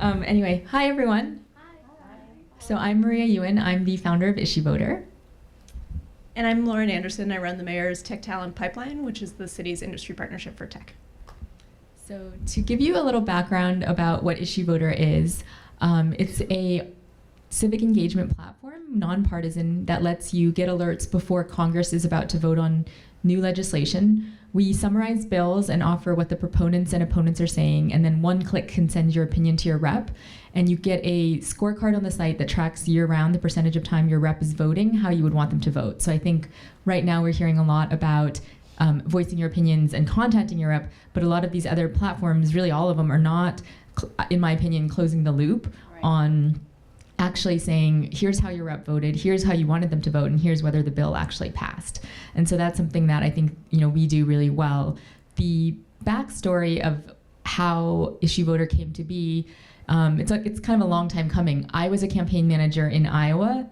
Anyway, hi everyone. So I'm Maria Yuan. I'm the founder of IssueVoter. And I'm Lauren Andersen. I run the Mayor's Tech Talent Pipeline, which is the city's industry partnership for tech. So to give you a little background about what IssueVoter is, it's a civic engagement platform, nonpartisan, that lets you get alerts before Congress is about to vote on new legislation. We summarize bills and offer what the proponents and opponents are saying, and then one click can send your opinion to your rep, and you get a scorecard on the site that tracks year-round the percentage of time your rep is voting, how you would want them to vote. So I think right now we're hearing a lot about voicing your opinions and contacting your rep, but a lot of these other platforms, really all of them, are not, in my opinion, closing the loop on actually saying, here's how your rep voted, here's how you wanted them to vote, and here's whether the bill actually passed. And so that's something that I think we do really well. The backstory of how IssueVoter came to be, it's kind of a long time coming. I was a campaign manager in Iowa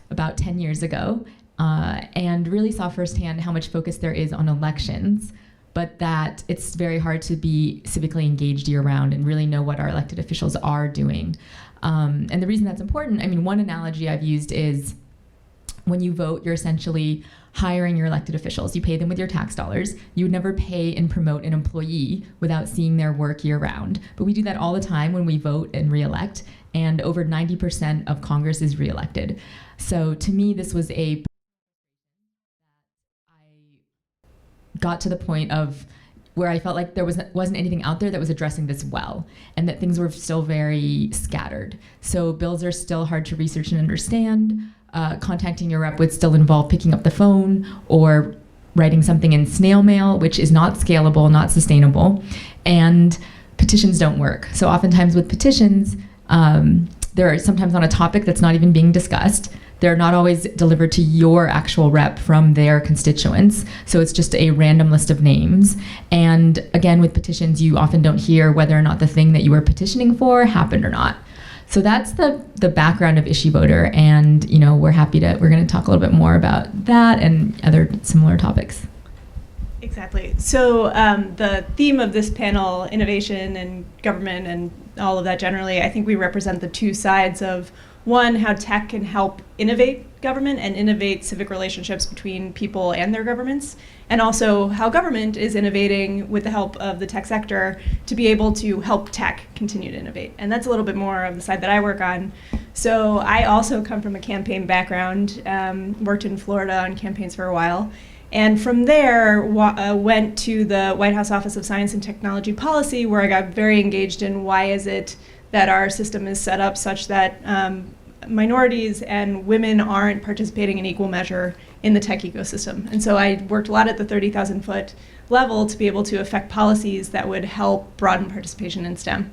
about 10 years ago, and really saw firsthand how much focus there is on elections, but that it's very hard to be civically engaged year-round and really know what our elected officials are doing. And the reason that's important, one analogy I've used is when you vote, you're essentially hiring your elected officials. You pay them with your tax dollars. You would never pay and promote an employee without seeing their work year-round. But we do that all the time when we vote and re-elect, and over 90% of Congress is re-elected. So to me, this was I got to the point of where I felt like there wasn't anything out there that was addressing this well, and that things were still very scattered. So bills are still hard to research and understand. Contacting your rep would still involve picking up the phone or writing something in snail mail, which is not scalable, not sustainable. And petitions don't work. So oftentimes with petitions, they're sometimes on a topic that's not even being discussed. They're not always delivered to your actual rep from their constituents. So it's just a random list of names. And again, with petitions, you often don't hear whether or not the thing that you were petitioning for happened or not. So that's the background of IssueVoter, and we're going to talk a little bit more about that and other similar topics. Exactly. So the theme of this panel, innovation and government and all of that generally, I think we represent the two sides of, one, how tech can help innovate government and innovate civic relationships between people and their governments, and also how government is innovating with the help of the tech sector to be able to help tech continue to innovate. And that's a little bit more of the side that I work on. So I also come from a campaign background, worked in Florida on campaigns for a while, and from there went to the White House Office of Science and Technology Policy, where I got very engaged in why is it that our system is set up such that minorities and women aren't participating in equal measure in the tech ecosystem. And so I worked a lot at the 30,000 foot level to be able to affect policies that would help broaden participation in STEM.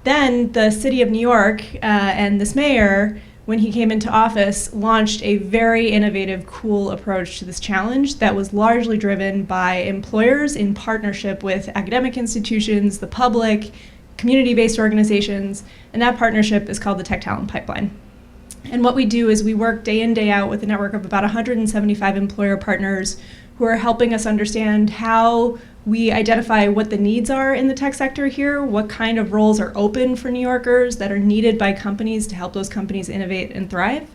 Then the city of New York and this mayor, when he came into office, launched a very innovative, cool approach to this challenge that was largely driven by employers in partnership with academic institutions, the public, community-based organizations, and that partnership is called the Tech Talent Pipeline. And what we do is we work day in, day out with a network of about 175 employer partners who are helping us understand how we identify what the needs are in the tech sector here, what kind of roles are open for New Yorkers that are needed by companies to help those companies innovate and thrive,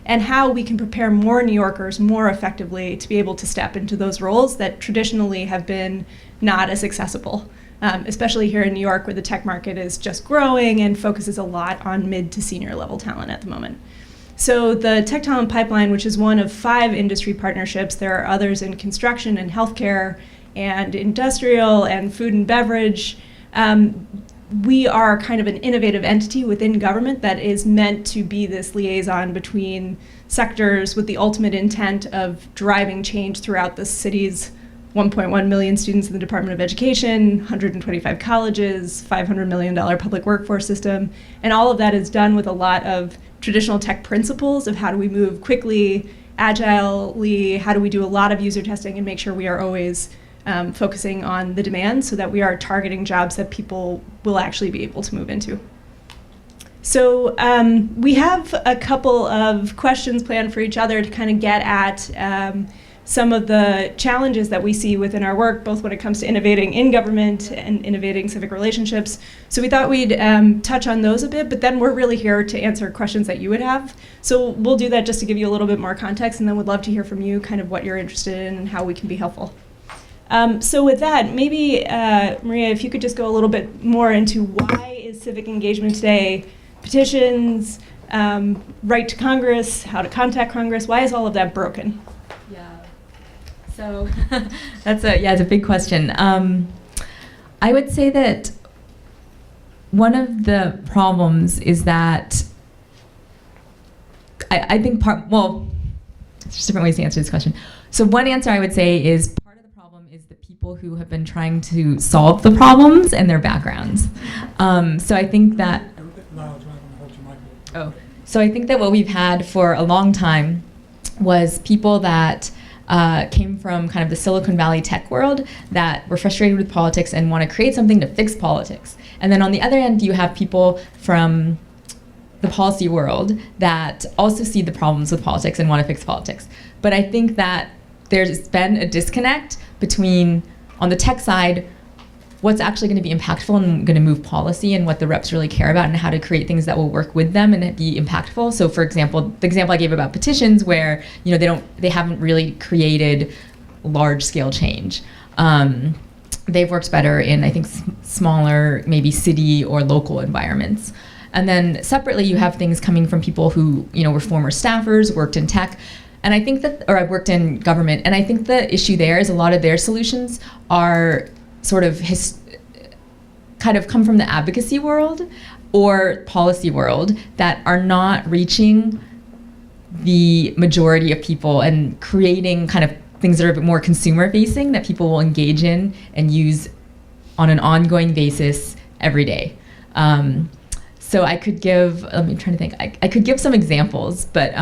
and how we can prepare more New Yorkers more effectively to be able to step into those roles that traditionally have been not as accessible. Especially here in New York, where the tech market is just growing and focuses a lot on mid to senior level talent at the moment. So the Tech Talent Pipeline, which is one of 5 industry partnerships, there are others in construction and healthcare and industrial and food and beverage. We are kind of an innovative entity within government that is meant to be this liaison between sectors with the ultimate intent of driving change throughout the city's 1.1 million students in the Department of Education, 125 colleges, $500 million public workforce system, and all of that is done with a lot of traditional tech principles of how do we move quickly, agilely, how do we do a lot of user testing and make sure we are always focusing on the demand so that we are targeting jobs that people will actually be able to move into. So we have a couple of questions planned for each other to kind of get at some of the challenges that we see within our work, both when it comes to innovating in government and innovating civic relationships. So we thought we'd touch on those a bit, but then we're really here to answer questions that you would have. So we'll do that just to give you a little bit more context, and then we'd love to hear from you kind of what you're interested in and how we can be helpful. So with that, maybe, Maria, if you could just go a little bit more into why is civic engagement today, petitions, right to Congress, how to contact Congress, why is all of that broken? So it's a big question. I would say that one of the problems is that I think there's just different ways to answer this question. So one answer I would say is part of the problem is the people who have been trying to solve the problems and their backgrounds. So I think that So I think that what we've had for a long time was people that came from kind of the Silicon Valley tech world that were frustrated with politics and want to create something to fix politics. And then on the other end, you have people from the policy world that also see the problems with politics and want to fix politics. But I think that there's been a disconnect between, on the tech side, what's actually going to be impactful and going to move policy and what the reps really care about and how to create things that will work with them and be impactful. So for example, the example I gave about petitions where they haven't really created large scale change. They've worked better in, I think, smaller, maybe city or local environments. And then separately, you have things coming from people who, were former staffers, worked in tech, and I think that, or I worked in government, and I think the issue there is a lot of their solutions are sort of kind of come from the advocacy world or policy world that are not reaching the majority of people and creating kind of things that are a bit more consumer facing that people will engage in and use on an ongoing basis every day. So I could give, I'm trying to think, I could give some examples, but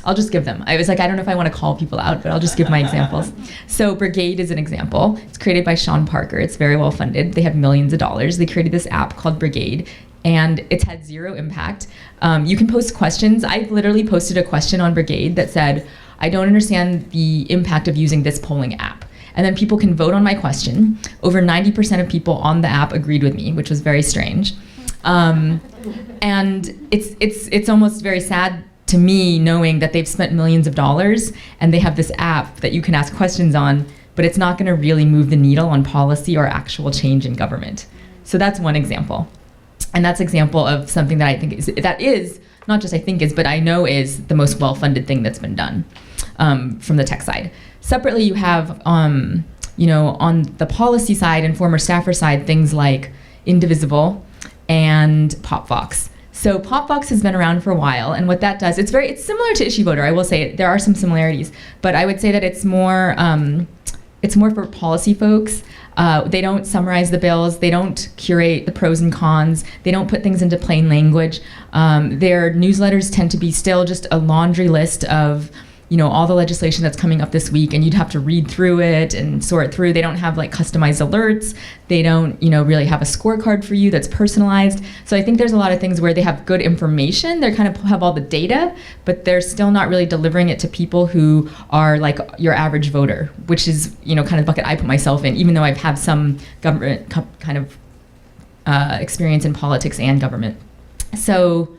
I'll just give them. I was like, I don't know if I want to call people out, but I'll just give my examples. So Brigade is an example. It's created by Sean Parker. It's very well funded. They have millions of dollars. They created this app called Brigade, and it's had zero impact. You can post questions. I literally posted a question on Brigade that said, I don't understand the impact of using this polling app. And then people can vote on my question. Over 90% of people on the app agreed with me, which was very strange. And it's almost very sad to me, knowing that they've spent millions of dollars and they have this app that you can ask questions on, but it's not going to really move the needle on policy or actual change in government. So that's one example. And that's an example of something that I think is, not just I think is, but I know is the most well-funded thing that's been done from the tech side. Separately, you have, on the policy side and former staffer side, things like Indivisible and PopVox. So PopVox has been around for a while, and what that does, it's similar to Issue Voter. I will say there are some similarities, but I would say that it's more for policy folks. They don't summarize the bills. They don't curate the pros and cons. They don't put things into plain language. Their newsletters tend to be still just a laundry list of all the legislation that's coming up this week, and you'd have to read through it and sort through. They don't have like customized alerts. They don't, really have a scorecard for you that's personalized. So I think there's a lot of things where they have good information. They kind of have all the data, but they're still not really delivering it to people who are like your average voter, which is, kind of the bucket I put myself in, even though I've had some government kind of experience in politics and government. So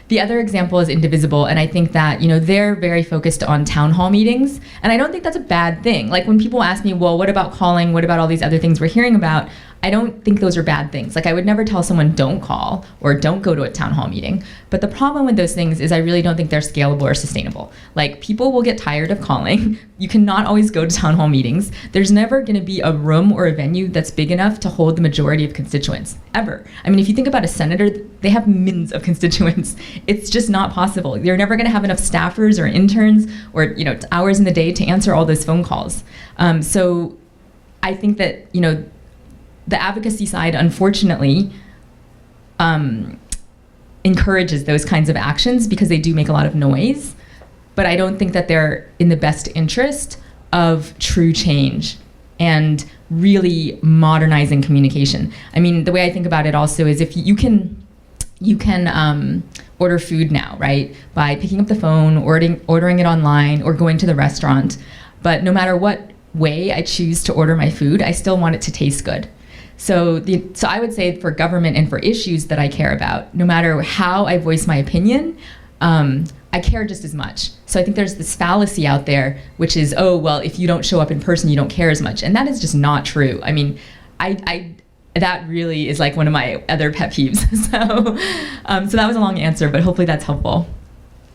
the other example is Indivisible, and I think that, they're very focused on town hall meetings, and I don't think that's a bad thing. Like when people ask me, well, what about calling? What about all these other things we're hearing about? I don't think those are bad things. Like I would never tell someone don't call or don't go to a town hall meeting. But the problem with those things is I really don't think they're scalable or sustainable. Like people will get tired of calling. You cannot always go to town hall meetings. There's never going to be a room or a venue that's big enough to hold the majority of constituents, ever. I mean, if you think about a senator, they have millions of constituents. It's just not possible. You're never going to have enough staffers or interns or hours in the day to answer all those phone calls. So I think that, the advocacy side, unfortunately, encourages those kinds of actions because they do make a lot of noise. But I don't think that they're in the best interest of true change and really modernizing communication. I mean, the way I think about it also is if you can order food now, right? By picking up the phone, ordering it online, or going to the restaurant. But no matter what way I choose to order my food, I still want it to taste good. So I would say for government and for issues that I care about, no matter how I voice my opinion, I care just as much. So I think there's this fallacy out there, which is, oh, well, if you don't show up in person, you don't care as much. And that is just not true. I mean, that really is like one of my other pet peeves. So that was a long answer, but hopefully that's helpful.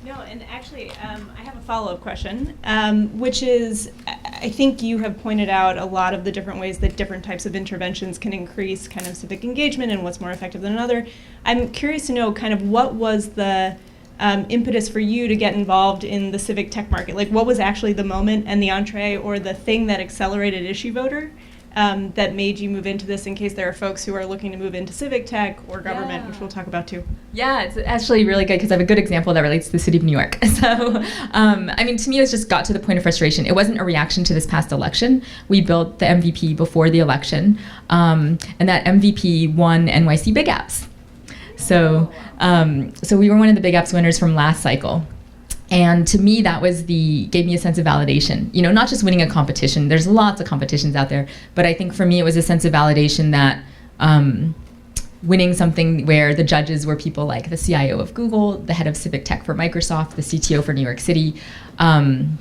No, and actually, I have a follow-up question, which is, I think you have pointed out a lot of the different ways that different types of interventions can increase kind of civic engagement and what's more effective than another. I'm curious to know kind of what was the impetus for you to get involved in the civic tech market? Like, what was actually the moment and the entree or the thing that accelerated Issue Voter that made you move into this, in case there are folks who are looking to move into civic tech or government, which we'll talk about too? Yeah, it's actually really good because I have a good example that relates to the city of New York. So, I mean, to me, it just got to the point of frustration. It wasn't a reaction to this past election. We built the MVP before the election, and that MVP won NYC Big Apps. So we were one of the Big Apps winners from last cycle. And to me, that gave me a sense of validation. You know, not just winning a competition. There's lots of competitions out there. But I think for me, it was a sense of validation that winning something where the judges were people like the CIO of Google, the head of civic tech for Microsoft, the CTO for New York City. And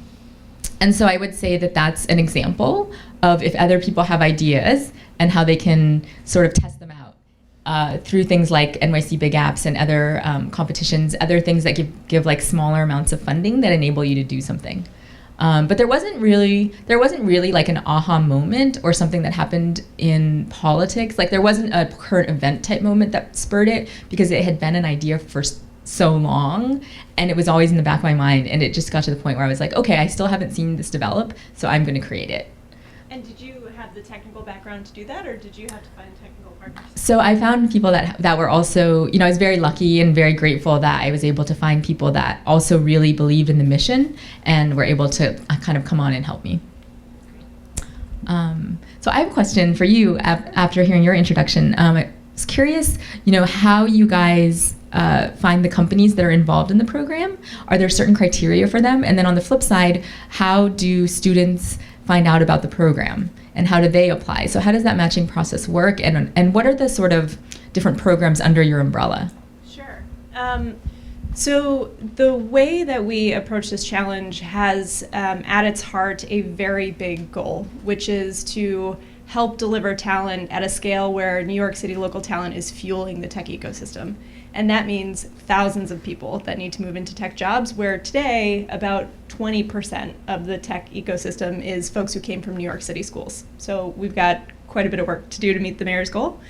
so I would say that that's an example of if other people have ideas and how they can sort of test them out. Through things like NYC Big Apps and other competitions, other things that give like smaller amounts of funding that enable you to do something. But there wasn't really like an aha moment or something that happened in politics. Like there wasn't a current event type moment that spurred it because it had been an idea for so long and it was always in the back of my mind, and it just got to the point where I was like, okay, I still haven't seen this develop, so I'm going to create it. And did you have the technical background to do that, or did you have to find technical partners? So I found people that were also, you know, I was very lucky and very grateful that I was able to find people that also really believed in the mission and were able to kind of come on and help me. So I have a question for you after hearing your introduction. I was curious, you know, how you guys find the companies that are involved in the program. Are there certain criteria for them? And then on the flip side, how do students find out about the program and how do they apply? So how does that matching process work, and what are the sort of different programs under your umbrella? Sure. So the way that we approach this challenge has at its heart a very big goal, which is to help deliver talent at a scale where New York City local talent is fueling the tech ecosystem. And that means thousands of people that need to move into tech jobs, where today about 20% of the tech ecosystem is folks who came from New York City schools. So we've got quite a bit of work to do to meet the mayor's goal.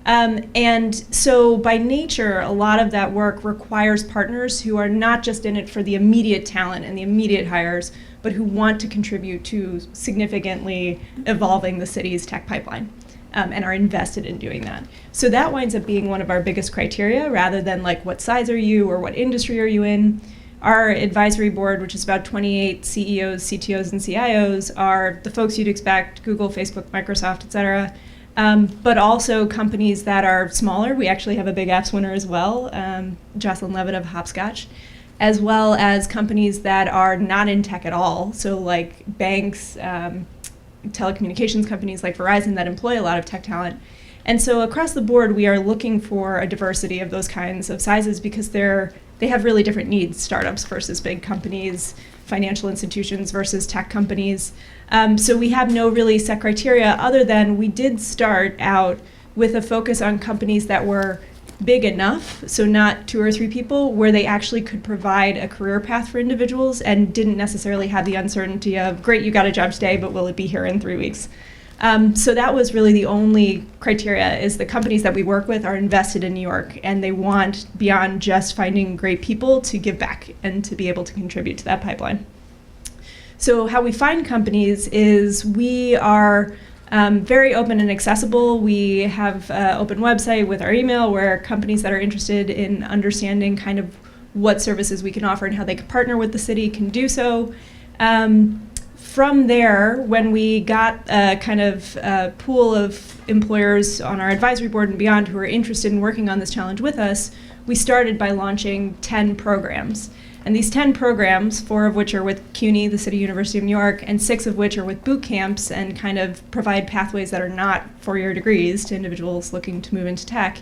And so by nature, a lot of that work requires partners who are not just in it for the immediate talent and the immediate hires, but who want to contribute to significantly evolving the city's tech pipeline. And are invested in doing that. So that winds up being one of our biggest criteria, rather than like what size are you or what industry are you in. Our advisory board, which is about 28 CEOs, CTOs, and CIOs, are the folks you'd expect: Google, Facebook, Microsoft, et cetera. But also companies that are smaller. We actually have a Big Apps winner as well, Jocelyn Levitt of Hopscotch, as well as companies that are not in tech at all. So like banks, telecommunications companies like Verizon that employ a lot of tech talent. And so across the board, we are looking for a diversity of those kinds of sizes because they have really different needs: startups versus big companies, financial institutions versus tech companies. So we have no really set criteria, other than we did start out with a focus on companies that were big enough, so not 2 or 3 people, where they actually could provide a career path for individuals and didn't necessarily have the uncertainty of, great, you got a job today, but will it be here in 3 weeks? So that was really the only criteria, is the companies that we work with are invested in New York, and they want, beyond just finding great people, to give back and to be able to contribute to that pipeline. So how we find companies is we are very open and accessible. We have an open website with our email where companies that are interested in understanding kind of what services we can offer and how they can partner with the city can do so. from there, when we got a kind of pool of employers on our advisory board and beyond who were interested in working on this challenge with us, we started by launching 10 programs. And these 10 programs, 4 of which are with CUNY, the City University of New York, and 6 of which are with boot camps and kind of provide pathways that are not four-year degrees to individuals looking to move into tech,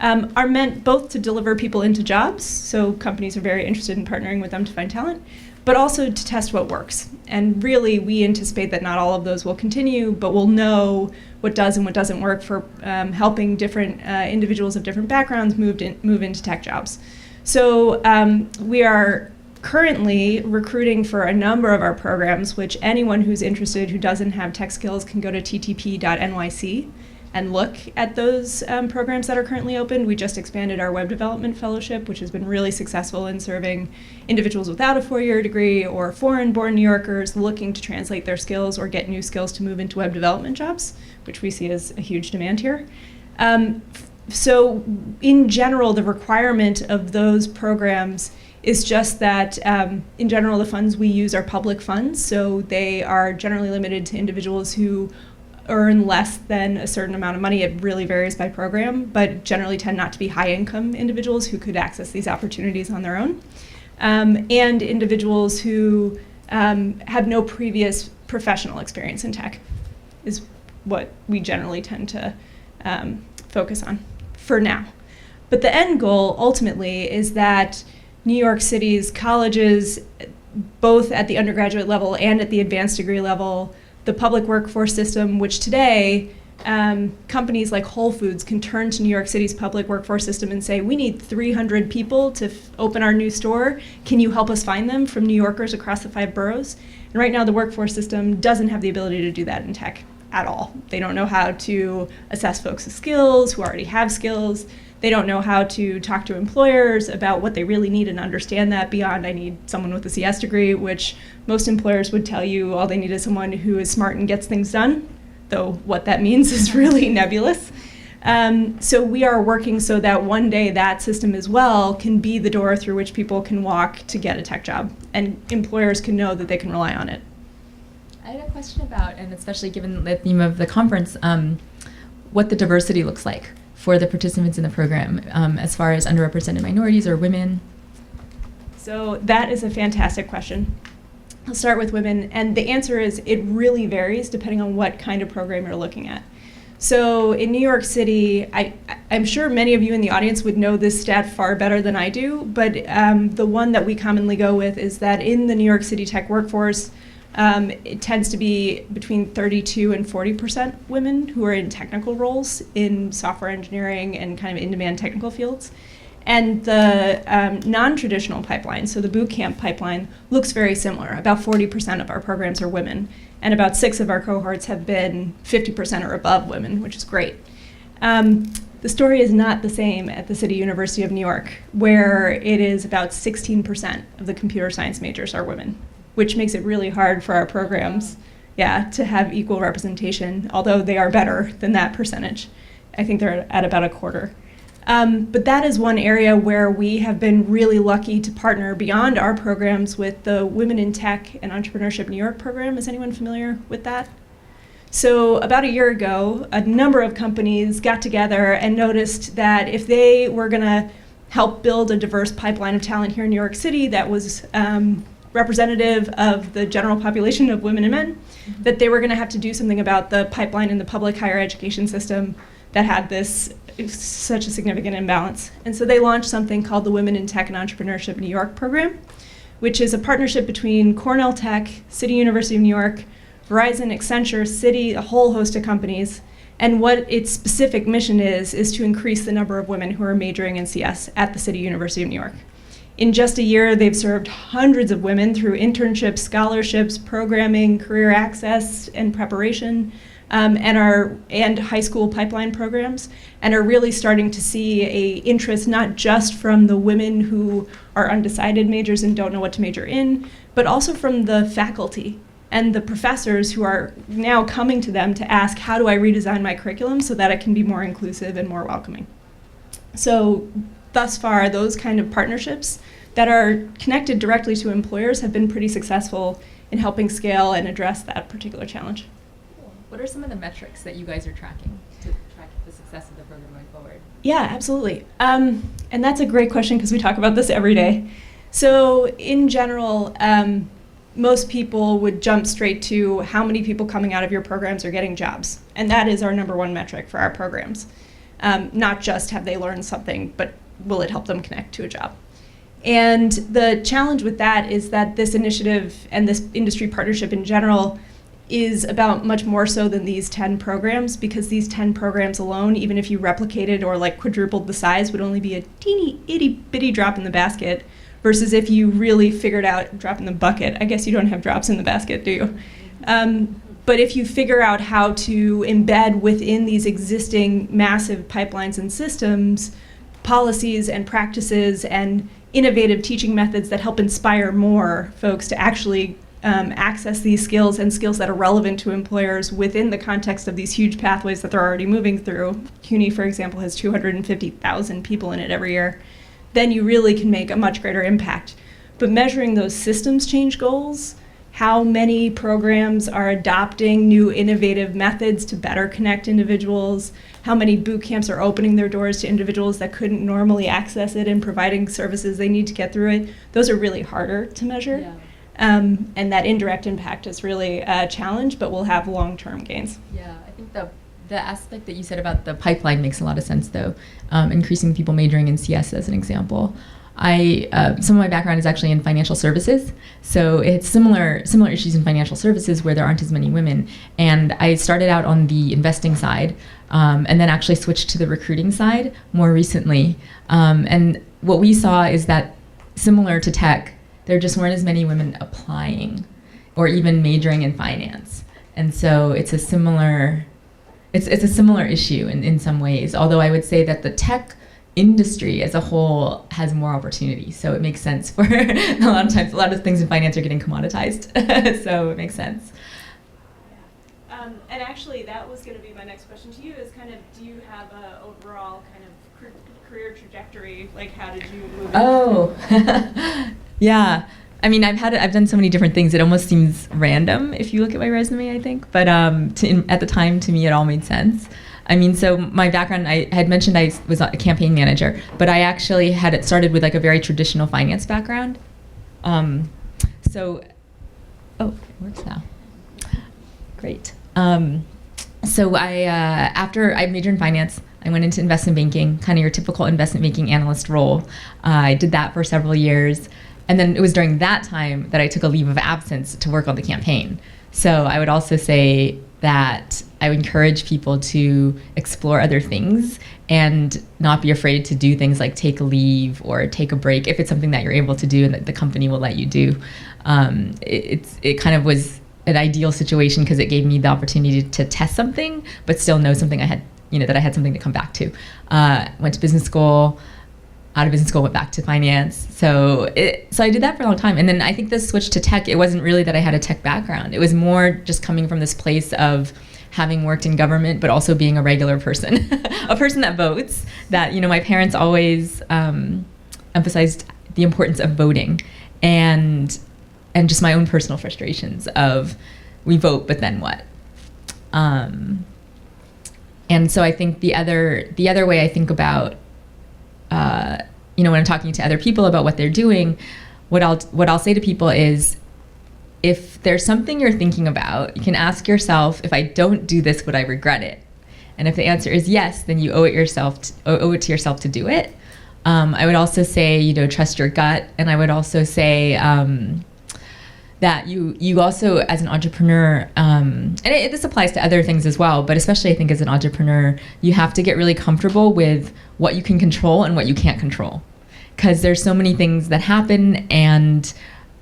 are meant both to deliver people into jobs, so companies are very interested in partnering with them to find talent, but also to test what works. And really, we anticipate that not all of those will continue, but we'll know what does and what doesn't work for helping different individuals of different backgrounds move into tech jobs. So we are currently recruiting for a number of our programs, which anyone who's interested who doesn't have tech skills can go to ttp.nyc and look at those programs that are currently open. We just expanded our web development fellowship, which has been really successful in serving individuals without a four-year degree or foreign-born New Yorkers looking to translate their skills or get new skills to move into web development jobs, which we see as a huge demand here. So in general, the requirement of those programs is just that, in general, the funds we use are public funds, so they are generally limited to individuals who earn less than a certain amount of money. It really varies by program, but generally tend not to be high-income individuals who could access these opportunities on their own, and individuals who have no previous professional experience in tech is what we generally tend to focus on for now. But the end goal, ultimately, is that New York City's colleges, both at the undergraduate level and at the advanced degree level, the public workforce system, which today companies like Whole Foods can turn to New York City's public workforce system and say, we need 300 people to open our new store. Can you help us find them from New Yorkers across the 5 boroughs? And right now, the workforce system doesn't have the ability to do that in tech at all. They don't know how to assess folks' skills who already have skills. They don't know how to talk to employers about what they really need and understand that beyond, I need someone with a CS degree, which most employers would tell you all they need is someone who is smart and gets things done, though what that means is really nebulous. So we are working so that one day that system as well can be the door through which people can walk to get a tech job, and employers can know that they can rely on it. I had a question about, and especially given the theme of the conference, what the diversity looks like for the participants in the program, as far as underrepresented minorities or women. So that is a fantastic question. I'll start with women, and the answer is it really varies depending on what kind of program you're looking at. So in New York City, I'm sure many of you in the audience would know this stat far better than I do, but the one that we commonly go with is that in the New York City tech workforce, it tends to be between 32 and 40% women who are in technical roles in software engineering and kind of in-demand technical fields. And the non-traditional pipeline, so the boot camp pipeline, looks very similar. About 40% of our programs are women, and about 6 of our cohorts have been 50% or above women, which is great. The story is not the same at the City University of New York, where it is about 16% of the computer science majors are women, which makes it really hard for our programs, to have equal representation, although they are better than that percentage. I think they're at about a quarter. But that is one area where we have been really lucky to partner beyond our programs with the Women in Tech and Entrepreneurship New York program. Is anyone familiar with that? So about a year ago, a number of companies got together and noticed that if they were going to help build a diverse pipeline of talent here in New York City that was representative of the general population of women and men, that they were going to have to do something about the pipeline in the public higher education system that had this such a significant imbalance. And so they launched something called the Women in Tech and Entrepreneurship New York program, which is a partnership between Cornell Tech, City University of New York, Verizon, Accenture, Citi, a whole host of companies. And what its specific mission is to increase the number of women who are majoring in CS at the City University of New York. In just a year, they've served hundreds of women through internships, scholarships, programming, career access, and preparation, and high school pipeline programs, and are really starting to see a interest not just from the women who are undecided majors and don't know what to major in, but also from the faculty and the professors who are now coming to them to ask, how do I redesign my curriculum so that it can be more inclusive and more welcoming? So thus far, those kind of partnerships that are connected directly to employers have been pretty successful in helping scale and address that particular challenge. Cool. What are some of the metrics that you guys are tracking to track the success of the program going forward? Yeah, absolutely. And that's a great question because we talk about this every day. So in general, most people would jump straight to how many people coming out of your programs are getting jobs. And that is our number one metric for our programs. Not just have they learned something, but will it help them connect to a job? And the challenge with that is that this initiative and this industry partnership in general is about much more so than these 10 programs, because these 10 programs alone, even if you replicated or like quadrupled the size, would only be a teeny itty bitty drop in the basket, versus if you really figured out drop in the bucket. I guess you don't have drops in the basket, do you? But if you figure out how to embed within these existing massive pipelines and systems policies and practices and innovative teaching methods that help inspire more folks to actually access these skills and skills that are relevant to employers within the context of these huge pathways that they're already moving through. CUNY, for example, has 250,000 people in it every year. Then you really can make a much greater impact. But measuring those systems change goals, how many programs are adopting new innovative methods to better connect individuals, how many boot camps are opening their doors to individuals that couldn't normally access it and providing services they need to get through it, those are really harder to measure. Yeah. And that indirect impact is really a challenge, but we'll have long-term gains. Yeah, I think the aspect that you said about the pipeline makes a lot of sense, though. Increasing people majoring in CS as an example. Some of my background is actually in financial services, so it's similar issues in financial services where there aren't as many women. And I started out on the investing side, and then actually switched to the recruiting side more recently. And what we saw is that, similar to tech, there just weren't as many women applying or even majoring in finance. And so it's a similar issue in some ways, although I would say that the tech industry as a whole has more opportunity. So it makes sense for a lot of things in finance are getting commoditized. So it makes sense. And actually, that was going to be my next question to you, is kind of, do you have a overall kind of career trajectory? Like, how did you move into Yeah. I mean, I've done so many different things. It almost seems random if you look at my resume, I think. But at the time, to me, it all made sense. I mean, so my background, I had mentioned I was a campaign manager, but I actually had it started with like a very traditional finance background. It works now. Great. So after I majored in finance, I went into investment banking, kind of your typical investment banking analyst role. I did that for several years. And then it was during that time that I took a leave of absence to work on the campaign. So I would also say that I would encourage people to explore other things and not be afraid to do things like take a leave or take a break if it's something that you're able to do and that the company will let you do. It kind of was an ideal situation because it gave me the opportunity to test something, but still know something that I had something to come back to. Went to business school. Out of business school, went back to finance. So I did that for a long time. And then I think the switch to tech, it wasn't really that I had a tech background. It was more just coming from this place of having worked in government, but also being a regular person, a person that votes, that, my parents always emphasized the importance of voting and just my own personal frustrations of we vote, but then what? And so I think the other way I think about when I'm talking to other people about what they're doing, what I'll say to people is, if there's something you're thinking about, you can ask yourself, if I don't do this, would I regret it? And if the answer is yes, then you owe it to yourself to do it. I would also say, trust your gut. And I would also say that you also, as an entrepreneur, this applies to other things as well, but especially I think as an entrepreneur, you have to get really comfortable with what you can control and what you can't control. Because there's so many things that happen, and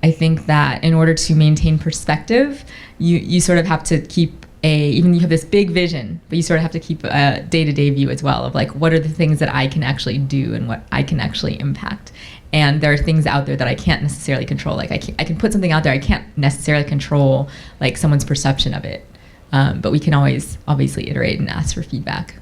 I think that in order to maintain perspective, you sort of have to keep even you have this big vision, but you sort of have to keep a day-to-day view as well of like, what are the things that I can actually do and what I can actually impact. And there are things out there that I can't necessarily control. Like I can put something out there, I can't necessarily control like someone's perception of it. But we can always obviously iterate and ask for feedback.